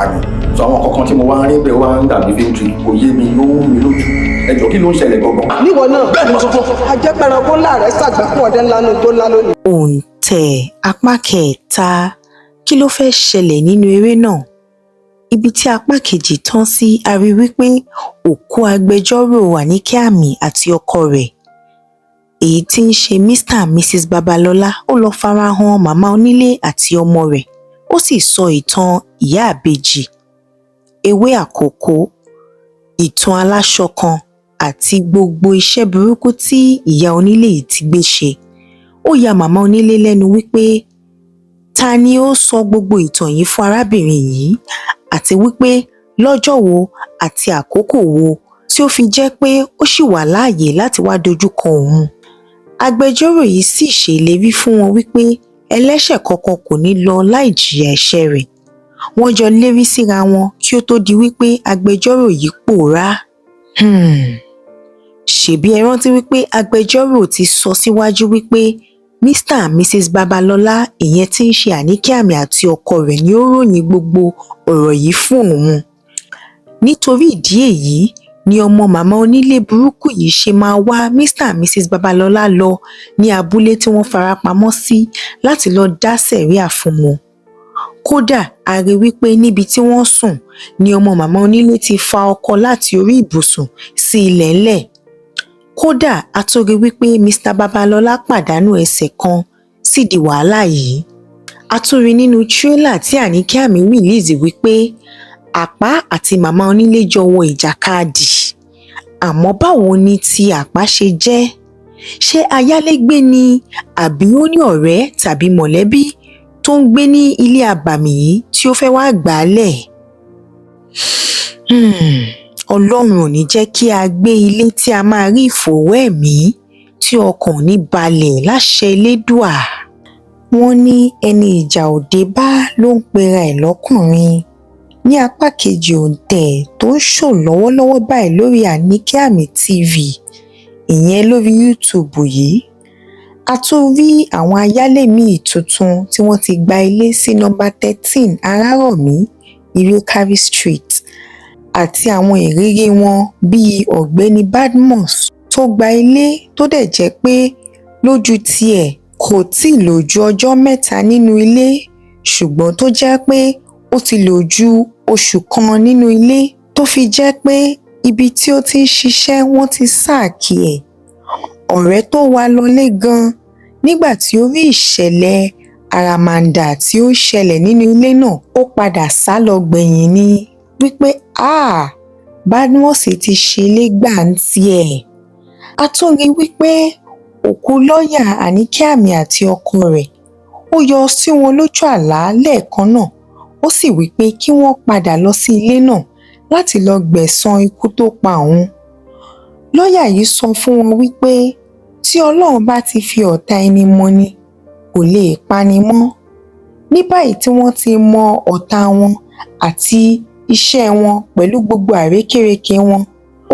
ká ni so àwọn kankan tí mo wá ń rí bẹ́ẹ̀ wá ń dàbí fíntì kò yé mi yóò wú mi lójú ẹjọ́ kí ló ń ṣẹlẹ̀ gangan. níwọ náà bẹ́ẹ̀ ni mo sọ fún. ajẹ́pẹ̀rẹ̀ kó láàrẹ̀ ṣàgbákùn ọdẹ ńlá ní tó ńlá lónìí. Òǹtẹ̀ apá kẹta kí ló fẹ́ ṣẹlẹ̀ nínú eré náà? Ibi tí apá kejì tán sí a rí wípé òkú agbẹjọ́rò Àníkẹ́ Àmì àti ọkọ rẹ̀ èyí tí ń ṣe Mr. and Mrs. Babalọ́lá ó lọ farahàn màmá onílé àti ọmọ rẹ̀ ó sì sọ ìtàn ìyá àbèjì ewé àkókò ìtàn aláṣọ kan àti gbogbo iṣẹ́ burúkú tí ìyá onílé yìí ti gbé ṣe. Ó ya màmá onílé lẹ́nu wípé ta ni ó sọ gbogbo ìtàn yìí fún arábìnrin yìí àti wípé lọ́jọ́ wo àti àkókò wo tí ó fi jẹ́ pé ó ṣì wà láàyè láti wá dojúkọ òun. Agbẹjọ́rò yìí sì ṣèlérí fún wọn wípé ẹlẹ́ṣẹ̀ kankan kò ní lọ láì jìyà ẹ̀ṣẹ̀ rẹ̀. Wọ́n jọ lérí síra wọn kí ó tó di wípé agbẹjọ́rò yìí pòórá. Ṣèbí ẹ rántí wípé agbẹjọ́rò ti sọ síwájú wípé Mr. and Mrs. Babalọ́lá ìyẹn tí ń ṣe Àníkẹ́ Àmì àti ọkọ rẹ̀ ni ó ròyìn gbogbo ọ̀rọ̀ yìí fún òun. Nítorí ìdí èyí ni ọmọ màmá onílé burúkú yìí ṣe máa wá Mr. and Mrs. Babalọ́lá lọ ní abúlé tí wọ́n farapamọ́ sí láti lọ dá sẹ̀ríà fún wọn. Kódà a rí wípé níbi tí wọ́n sùn ni ọmọ màmá onílé ti fa ọkọ láti orí ibùsùn sí ilẹ̀ńlẹ̀. Kódà a tún rí wípé Mr. Babalọ́lá pàdánù ẹsẹ̀ kan sídìí wàhálà yìí. A tún rí nínú tírélà tí Àníkẹ́ Àmì rìlíìsì wípé Àpá àti màmá onílé jọ wọ ìjàkadì. Àmọ́ báwo ni ti Àpá ṣe jẹ́? Ṣé ayálégbé ni àbí ó ní ọ̀rẹ́ tàbí mọ̀lẹ́bí tó ń gbé ní ilé abàmì yìí tí ó fẹ́ wá gbà á lẹ̀? Ọlọ́run ò ní jẹ́ kí a gbé ilé tí a máa rí ìfòòró ẹ̀mí tí ọkàn ò ní balẹ̀ láṣẹ Elédùà. Wọ́n ní ẹni ìjà ò dé bá ló ń pera ẹ̀ lọ́kùnrin. Ní apá kejì Òǹtẹ̀ tó ń ṣò lọ́wọ́lọ́wọ́ báyìí lórí Àníkẹ́ Àmì TV ìyẹn lórí YouTube yìí, a tún rí àwọn ayálé míì tuntun tí wọ́n ti gba ilé sí nọ́mbà 13 Arárọ̀mí Ìrékàrí Street àti àwọn ìrírí wọn bíi ọ̀gbẹ́ni Badmus tó gba ilé tó dẹ̀ jẹ́ pé lójú tiẹ̀ kò tíì lò ju ọjọ́ 3 nínú ilé ṣùgbọ́n tó jẹ́ pé ó ti lò ju oṣù kan nínú ilé tó fi jẹ́ pé ibi tí ó ti ń ṣiṣẹ́ wọ́n ti sáàkì ẹ̀. Ọ̀rẹ́ tó wá lọlé gan nígbà tí ó rí ìṣẹ̀lẹ̀ àràmàǹdà tí ó ṣẹlẹ̀ nínú ilé náà ó padà sá lọ gbẹ̀yìn ni wípé Badmus ti ṣe ilé gbà ń tiẹ̀. A tún rí wípé òkú lọ́ọ̀yà Àníkẹ́ Àmì àti ọkọ rẹ̀ ó yọ sí wọn lójú àlá lẹ́ẹ̀kan náà ó sì wípé kí wọ́n padà lọ sí ilé náà láti lọ gbẹ̀san ikú tó pa òun. Lọ́ọ̀yà yìí sọ fún wọn wípé tí Ọlọ́run bá ti fi ọ̀tá ẹni mọ́ni kò lè pani mọ́. Ní báyìí tí wọ́n ti mọ ọ̀tá wọn àti iṣẹ́ wọn pẹ̀lú gbogbo àrékérekè wọn,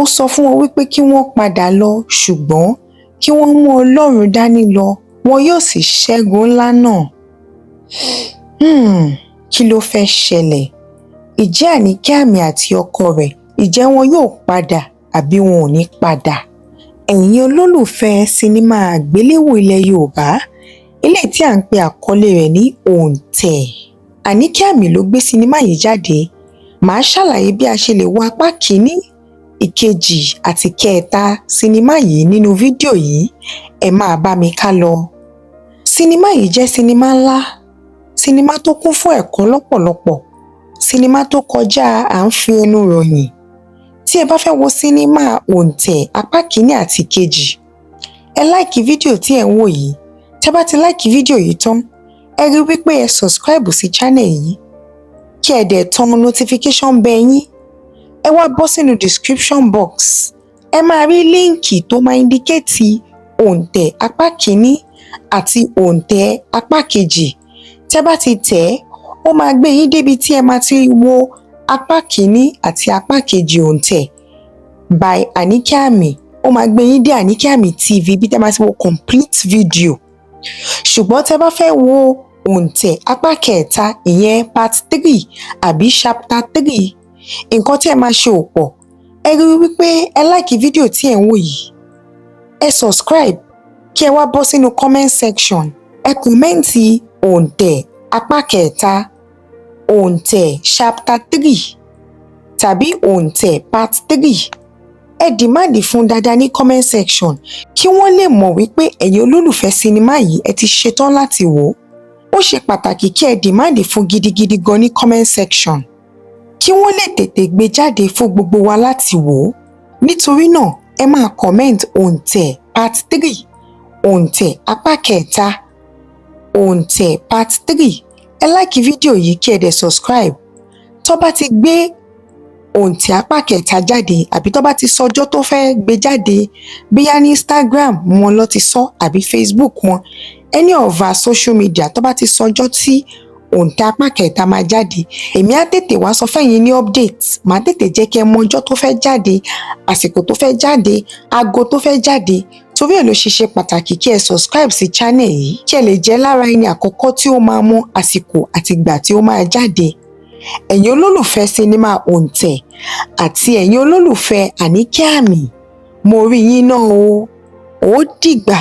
ó sọ fún wọn wípé kí wọ́n padà lọ ṣùgbọ́n kí wọ́n mú Ọlọ́run dání lọ wọn yóò sì ṣẹ́gun ńlá náà. Kí ló fẹ́ ṣẹlẹ̀? Ìjẹ́ Àníkẹ́ Àmì àti ọkọ rẹ̀ ìjẹ́ wọn yóò padà àbí wọn ò ní padà? Ẹ̀yin olólùfẹ́ sinimá àgbéléwò ilẹ̀ Yorùbá eléyìí tí à ń pe àkọlé rẹ̀ ní Òǹtẹ̀. Àníkẹ́ Àmì ló gbé sinimá yìí jáde. Màá ṣàlàyé bí a ṣe lè wo apá kìíní, ìkejì àti kẹta sinimá yìí nínú fídíò yìí. Ẹ máa bá mi ká lọ. Sinimá yìí jẹ́ sinimá ńlá, sinimá tó kún fún ẹ̀kọ́ lọ́pọ̀lọpọ̀, sinimá tó kọjá à ń fi ẹnu ròyìn. Tí ẹ bá fẹ́ wo sinimá Òǹtẹ̀ apá kìíní àti kejì, ẹ láìkì fídíò tí ẹ ń wò yìí. Tẹ́ bá ti láìkì fídíò yìí tán, ẹ rí wípé ẹ subscribe sí channel yìí kí ẹ dẹ̀ tan notification bell yín. Ẹ wá bọ́ sínú description box, ẹ máa rí líǹkì tó máa indicate Òǹtẹ̀ apá kìíní àti Òǹtẹ̀ apá kejì. Tẹ́ bá ti tẹ̀ ẹ́, ó máa gbé yín débi tí ẹ máa ti wo apá kìíní àti apá kejì Òǹtẹ̀ by Àníkẹ́ Àmì. Ó máa gbé yín dé Àníkẹ́ Àmì TV bí tẹ́ máa ti wo complete video. Ṣùgbọ́n tẹ́ bá fẹ́ wo òǹtẹ̀ apá kẹta ìyẹn part 3 àbí chapter 3. Nǹkan tí ẹ máa ṣe ò pọ̀. Ẹ rí wípé ẹ like fídíò tí ẹ ń wò yìí. Ẹ subscribe kí ẹ wá bọ́ sínú comment section. Ẹ kọ̀mẹ́ǹtì òǹtẹ̀ apá kẹta, òǹtẹ̀ chapter 3 tàbí òǹtẹ̀ part 3. Ẹ dìmáàdì fún dáadáa ní comment section kí wọ́n lè mọ̀ wípé ẹ̀yin olólùfẹ́ sinimá yìí ẹ ti ṣetán láti wò ó. Ó ṣe pàtàkì kí ẹ dìmáàdì fún gidigidi gan ní comment section kí wọ́n lè tètè gbé jáde fún gbogbo wa láti wò ó. Nítorí náà ẹ máa comment òǹtẹ̀ part 3, òǹtẹ̀ apá kẹta, òǹtẹ̀ part 3. Ẹ like fídíò yìí kí ẹ dẹ̀ subscribe. Tó bá ti gbé òǹtẹ̀ apá kẹta jáde àbí tó bá ti sọ ọjọ́ tó fẹ́ gbé jáde bóyá ní Instagram wọn ló ti sọ àbí Facebook wọn, any of our social media tó bá ti sọ ọjọ́ tí òǹtẹ̀ apá kẹta máa jáde, èmi á tètè wá sọ fẹ́yìn ní update. Màá tètè jẹ́ kí ẹ mọ ọjọ́ tó fẹ́ jáde, àsìkò tó fẹ́ jáde, aago tó fẹ́ jáde. Torí ẹ̀ ló ṣe ṣe pàtàkì kí ẹ subscribe sí channel yìí kí ẹ lè jẹ́ lára ẹni àkọ́kọ́ tí ó máa mọ àsìkò àti ìgbà tí ó máa jáde. Ẹ̀yin olólùfẹ́ sinimá òǹtẹ̀ àti ẹ̀yin olólùfẹ́ Àníkẹ́ Àmì, mo rí yín náà o. Ó dìgbà.